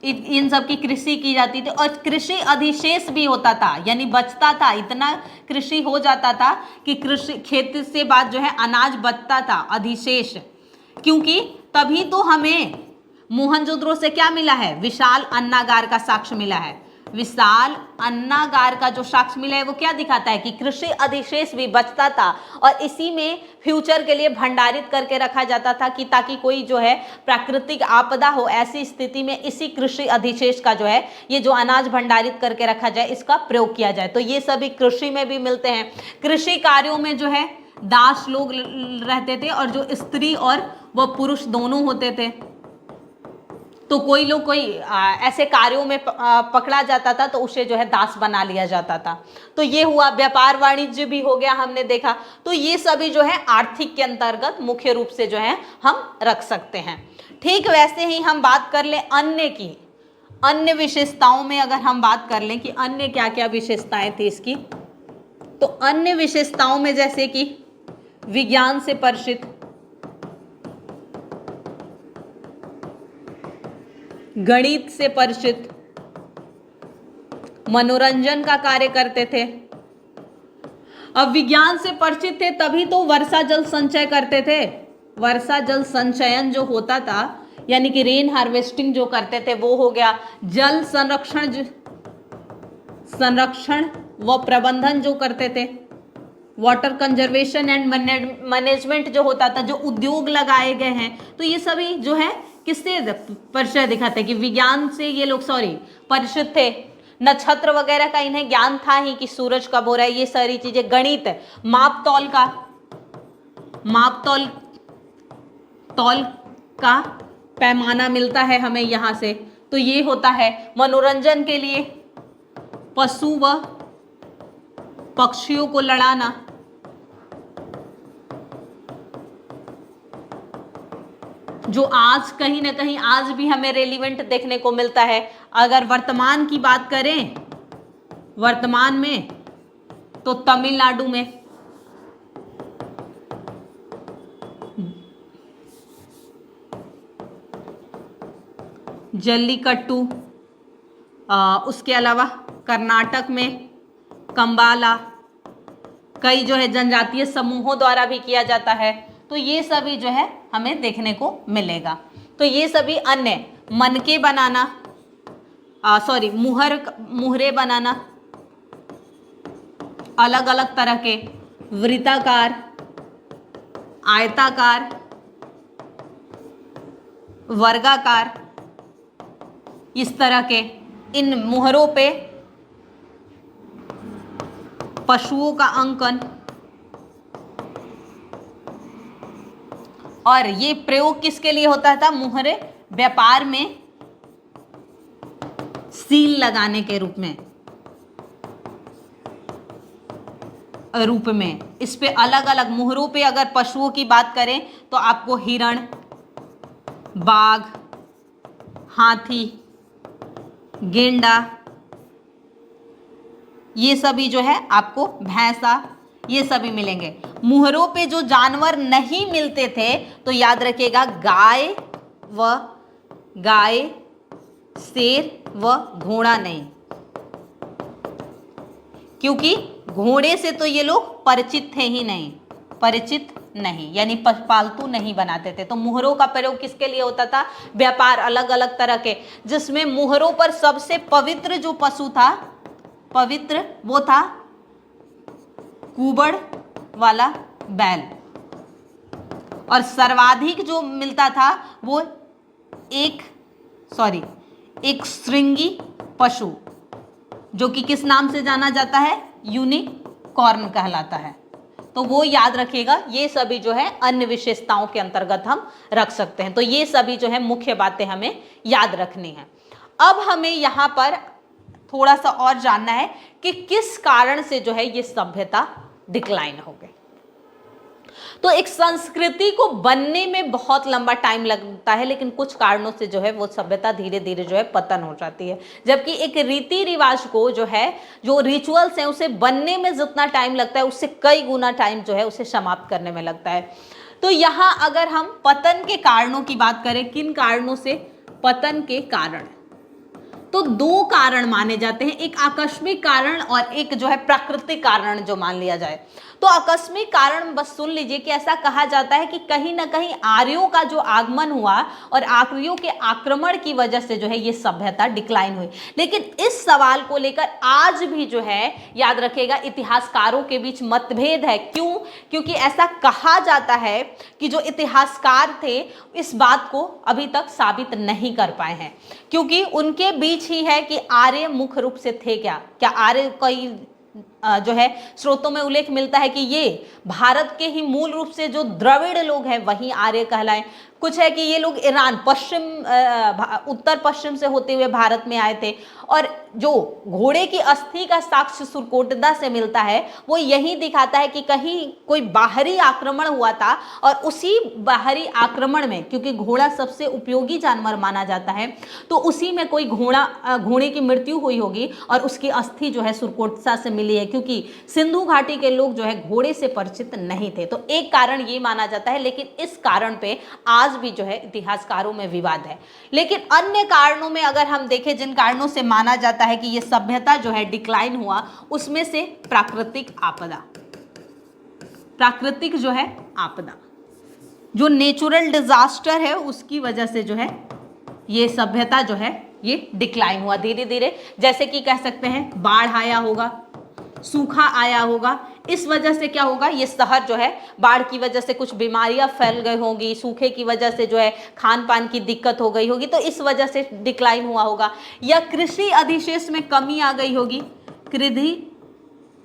Speaker 1: इन सब की कृषि की जाती थी। और कृषि अधिशेष भी होता था, यानी बचता था, इतना कृषि हो जाता था कि कृषि खेत से बाद जो है अनाज बचता था, अधिशेष। क्योंकि तभी तो हमें मोहनजोदड़ो से क्या मिला है? विशाल अन्नागार का साक्ष्य मिला है। विशाल अन्नागार का जो साक्ष्य मिला है वो क्या दिखाता है कि कृषि अधिशेष भी बचता था, और इसी में फ्यूचर के लिए भंडारित करके रखा जाता था कि ताकि कोई जो है प्राकृतिक आपदा हो, ऐसी स्थिति में इसी कृषि अधिशेष का जो है ये जो अनाज भंडारित करके रखा जाए, इसका प्रयोग किया जाए। तो ये सभी कृषि में भी मिलते हैं। कृषि कार्यों में जो है दास लोग रहते थे, और जो स्त्री और वह पुरुष दोनों होते थे। तो कोई लोग कोई ऐसे कार्यों में पकड़ा जाता था तो उसे जो है दास बना लिया जाता था। तो ये हुआ, व्यापार वाणिज्य भी हो गया, हमने देखा। तो ये सभी जो है आर्थिक के अंतर्गत मुख्य रूप से जो है हम रख सकते हैं। ठीक वैसे ही हम बात कर लें अन्य की, अन्य विशेषताओं में अगर हम बात कर लें कि अन्य क्या क्या विशेषताएं थी इसकी, तो अन्य विशेषताओं में जैसे कि विज्ञान से परिचित, गणित से परिचित, मनोरंजन का कार्य करते थे। अब विज्ञान से परिचित थे तभी तो वर्षा जल संचय करते थे। वर्षा जल संचयन जो होता था यानी कि रेन हार्वेस्टिंग जो करते थे वो हो गया। जल संरक्षण व प्रबंधन जो करते थे, वाटर कंजर्वेशन एंड मैनेजमेंट जो होता था, जो उद्योग लगाए गए हैं, तो ये सभी जो है किससे परिचय दिखाते हैं कि विज्ञान से ये लोग परिचित थे। नक्षत्र वगैरह का इन्हें ज्ञान था ही कि सूरज कब हो रहा है, ये सारी चीजें। गणित, तौल का पैमाना मिलता है हमें यहाँ से, तो ये होता है। मनोरंजन के लिए पशु व पक्षियों को लड़ाना, जो आज कहीं ना कहीं आज भी हमें रेलिवेंट देखने को मिलता है। अगर वर्तमान की बात करें, वर्तमान में तो तमिलनाडु में जल्लीकट्टू, उसके अलावा कर्नाटक में कंबाला, कई जो है जनजातीय समूहों द्वारा भी किया जाता है। तो ये सभी जो है हमें देखने को मिलेगा। तो ये सभी अन्य, मनके बनाना, मुहरे बनाना, अलग अलग तरह के वृत्ताकार, आयताकार, वर्गाकार, इस तरह के इन मुहरों पे पशुओं का अंकन, और ये प्रयोग किसके लिए होता था? मुहरे व्यापार में सील लगाने के रूप में इस पे अलग अलग मुहरों पे अगर पशुओं की बात करें तो आपको हिरण, बाघ, हाथी, गेंडा, ये सभी जो है आपको भैंसा, ये सभी मिलेंगे। मुहरों पे जो जानवर नहीं मिलते थे तो याद रखिएगा गाय, शेर व घोड़ा नहीं, क्योंकि घोड़े से तो ये लोग परिचित नहीं, यानी पालतू नहीं बनाते थे। तो मुहरों का प्रयोग किसके लिए होता था? व्यापार, अलग अलग तरह के, जिसमें मुहरों पर सबसे पवित्र जो पशु था, वो था कुबड़ वाला बैल, और सर्वाधिक जो मिलता था वो एक श्रृंगी पशु, जो कि किस नाम से जाना जाता है? यूनिकॉर्न कहलाता है। तो वो याद रखिएगा। ये सभी जो है अन्य विशेषताओं के अंतर्गत हम रख सकते हैं। तो ये सभी जो है मुख्य बातें हमें याद रखनी है। अब हमें यहाँ पर थोड़ा सा और जानना है कि किस कारण से जो है ये सभ्यता डिक्लाइन हो गई। तो एक संस्कृति को बनने में बहुत लंबा टाइम लगता है, लेकिन कुछ कारणों से जो है वो सभ्यता धीरे धीरे जो है पतन हो जाती है। जबकि एक रीति रिवाज को जो है, जो रिचुअल्स हैं, उसे बनने में जितना टाइम लगता है उससे कई गुना टाइम जो है उसे समाप्त करने में लगता है। तो यहाँ अगर हम पतन के कारणों की बात करें, किन कारणों से पतन के कारण, तो दो कारण माने जाते हैं, एक आकस्मिक कारण और एक जो है प्राकृतिक कारण जो मान लिया जाए। तो आकस्मिक कारण बस सुन लीजिए कि ऐसा कहा जाता है कि कहीं ना कहीं आर्यों का जो आगमन हुआ और आर्यों के आक्रमण की वजह से जो है ये सभ्यता डिक्लाइन हुई। लेकिन इस सवाल को लेकर आज भी जो है याद रखिएगा इतिहासकारों के बीच मतभेद है। क्यों? क्योंकि ऐसा कहा जाता है कि जो इतिहासकार थे इस बात को अभी तक साबित नहीं कर पाए हैं, क्योंकि उनके बीच ही है कि आर्य मुख्य रूप से थे क्या आर्य कोई जो है स्रोतों में उल्लेख मिलता है कि ये भारत के ही मूल रूप से जो द्रविड़ लोग हैं वही आर्य कहलाए। कुछ है कि ये लोग ईरान उत्तर पश्चिम से होते हुए भारत में आए थे। और जो घोड़े की अस्थि का साक्ष्य सुरकोटदा से मिलता है वो यही दिखाता है कि कहीं कोई बाहरी आक्रमण हुआ था और उसी बाहरी आक्रमण में, क्योंकि घोड़ा सबसे उपयोगी जानवर माना जाता है, तो उसी में कोई घोड़े की मृत्यु हुई होगी और उसकी अस्थि जो है सुरकोटदा से मिली है, क्योंकि सिंधु घाटी के लोग जो है घोड़े से परिचित नहीं थे। तो एक कारण ये माना जाता है, लेकिन इस कारण पे आज भी जो है इतिहासकारों में विवाद है। लेकिन अन्य कारणों में अगर हम देखें जिन कारणों से माना जाता है कि ये सभ्यता जो है डिक्लाइन हुआ, उसमें से प्राकृतिक आपदा, प्राकृतिक जो है आपदा, जो नेचुरल डिजास्टर है उसकी वजह से जो है ये सभ्यता जो है ये डिक्लाइन हुआ धीरे धीरे। जैसे कि कह सकते हैं बाढ़ आया होगा, सूखा आया होगा, इस वजह से क्या होगा, ये शहर जो है बाढ़ की वजह से कुछ बीमारियां फैल गई होंगी, सूखे की वजह से जो है खान पान की दिक्कत हो गई होगी, तो इस वजह से डिक्लाइन हुआ होगा। या कृषि अधिशेष में कमी आ गई होगी, कृषि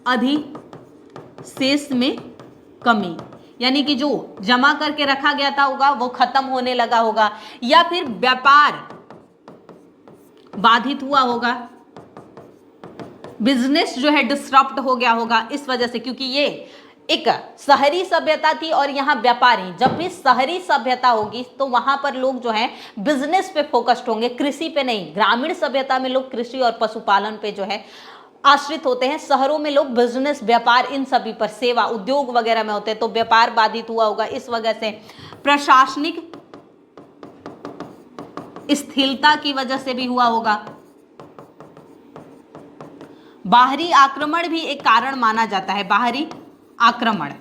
Speaker 1: अधिशेष में कमी, यानी कि जो जमा करके रखा गया था होगा वो खत्म होने लगा होगा। या फिर व्यापार बाधित हुआ होगा, बिजनेस जो है डिसरप्ट हो गया होगा इस वजह से, क्योंकि ये एक शहरी सभ्यता थी और यहाँ व्यापारी, जब भी शहरी सभ्यता होगी तो वहां पर लोग जो है बिजनेस पे फोकस्ड होंगे, कृषि पे नहीं। ग्रामीण सभ्यता में लोग कृषि और पशुपालन पे जो है आश्रित होते हैं, शहरों में लोग बिजनेस व्यापार इन सभी पर, सेवा उद्योग वगैरह में होते हैं, तो व्यापार बाधित हुआ होगा इस वजह से। प्रशासनिक स्थिरता की वजह से भी हुआ होगा। बाहरी आक्रमण भी एक कारण माना जाता है, बाहरी आक्रमण,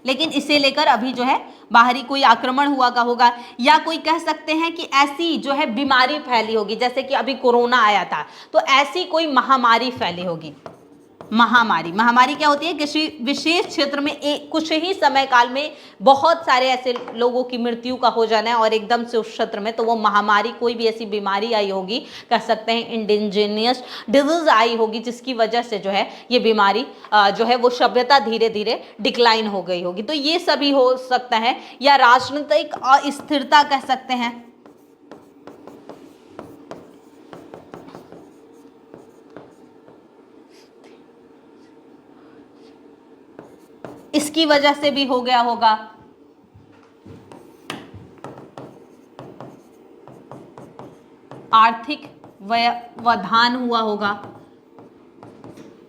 Speaker 1: लेकिन इसे लेकर अभी जो है बाहरी कोई आक्रमण हुआ का होगा। या कोई कह सकते हैं कि ऐसी जो है बीमारी फैली होगी, जैसे कि अभी कोरोना आया था, तो ऐसी कोई महामारी फैली होगी। महामारी क्या होती है, किसी विशेष क्षेत्र में कुछ ही समय काल में बहुत सारे ऐसे लोगों की मृत्यु का हो जाना है और एकदम से उस क्षेत्र में, तो वो महामारी, कोई भी ऐसी बीमारी आई होगी, कह सकते हैं इंडिजीनियस डिजीज आई होगी, जिसकी वजह से जो है ये बीमारी जो है वो सभ्यता धीरे धीरे डिक्लाइन हो गई होगी। तो ये सभी हो सकता है। या राजनीतिक अस्थिरता कह सकते हैं, इसकी वजह से भी हो गया होगा। आर्थिक व्यवधान हुआ होगा।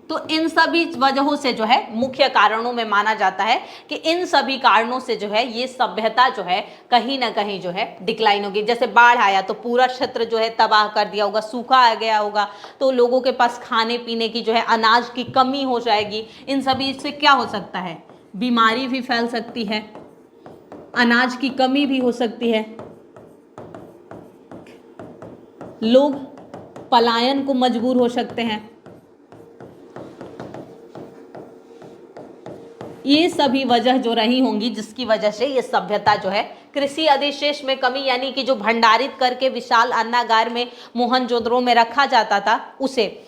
Speaker 1: तो इन सभी वजहों से जो है मुख्य कारणों में माना जाता है कि इन सभी कारणों से जो है ये सभ्यता जो है कहीं ना कहीं जो है डिक्लाइन होगी। जैसे बाढ़ आया तो पूरा क्षेत्र जो है तबाह कर दिया होगा, सूखा आ गया होगा तो लोगों के पास खाने पीने की जो है अनाज की कमी हो जाएगी। इन सभी से क्या हो सकता है, बीमारी भी फैल सकती है, अनाज की कमी भी हो सकती है, लोग पलायन को मजबूर हो सकते हैं। ये सभी वजह जो रही होंगी जिसकी वजह से ये सभ्यता जो है कृषि अधिशेष में कमी, यानी कि जो भंडारित करके विशाल अन्नागार में मोहनजोदड़ो में रखा जाता था उसे।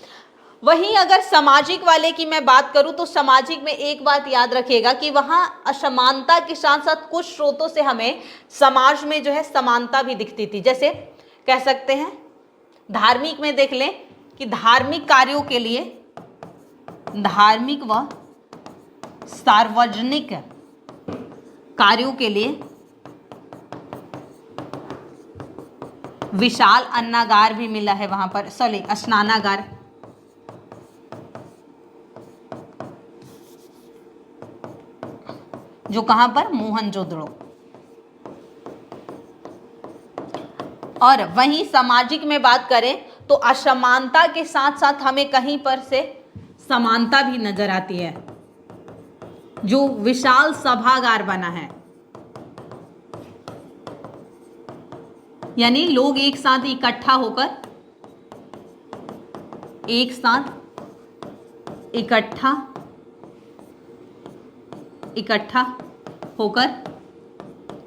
Speaker 1: वहीं अगर सामाजिक वाले की मैं बात करूं तो सामाजिक में एक बात याद रखिएगा कि वहां असमानता के साथ साथ कुछ स्रोतों से हमें समाज में जो है समानता भी दिखती थी। जैसे कह सकते हैं धार्मिक में देख लें कि धार्मिक कार्यों के लिए, धार्मिक व सार्वजनिक कार्यों के लिए विशाल अन्नागार भी मिला है वहां पर, स्नानागार। जो कहां पर, मोहनजोदड़ो। और वहीं सामाजिक में बात करें तो असमानता के साथ साथ हमें कहीं पर से समानता भी नजर आती है। जो विशाल सभागार बना है, यानी लोग एक साथ इकट्ठा होकर, एक साथ इकट्ठा होकर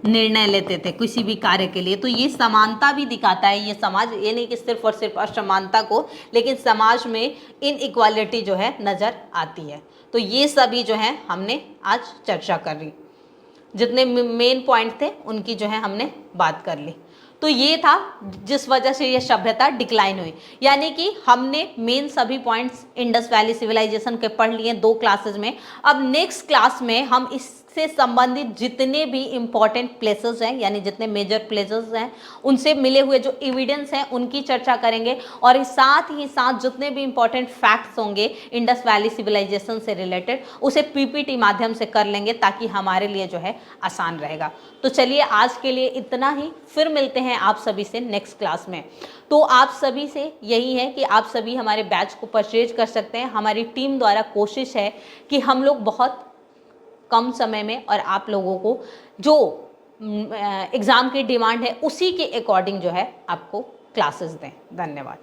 Speaker 1: निर्णय लेते थे किसी भी कार्य के लिए। तो ये समानता भी दिखाता है ये समाज, ये नहीं कि सिर्फ और सिर्फ असमानता को, लेकिन समाज में इनइक्वालिटी जो है नज़र आती है। तो ये सभी जो है हमने आज चर्चा कर ली, जितने मेन पॉइंट थे उनकी जो है हमने बात कर ली। तो ये था जिस वजह से ये सभ्यता डिक्लाइन हुई, यानी कि हमने मेन सभी पॉइंट्स इंडस वैली सिविलाइजेशन के पढ़ लिए 2 क्लासेस में। अब नेक्स्ट क्लास में हम इससे संबंधित जितने भी इंपॉर्टेंट प्लेसेस हैं, यानी जितने मेजर प्लेसेस हैं, उनसे मिले हुए जो एविडेंस हैं उनकी चर्चा करेंगे, और साथ ही साथ जितने भी इंपॉर्टेंट फैक्ट्स होंगे इंडस वैली सिविलाइजेशन से रिलेटेड उसे पीपीटी माध्यम से कर लेंगे, ताकि हमारे लिए जो है आसान रहेगा। तो चलिए आज के लिए इतना ही, फिर मिलते हैं आप सभी से नेक्स्ट क्लास में। तो आप सभी से यही है कि आप सभी हमारे बैच को परचेज कर सकते हैं। हमारी टीम द्वारा कोशिश है कि हम लोग बहुत कम समय में और आप लोगों को जो एग्ज़ाम की डिमांड है उसी के अकॉर्डिंग जो है आपको क्लासेस दें। धन्यवाद।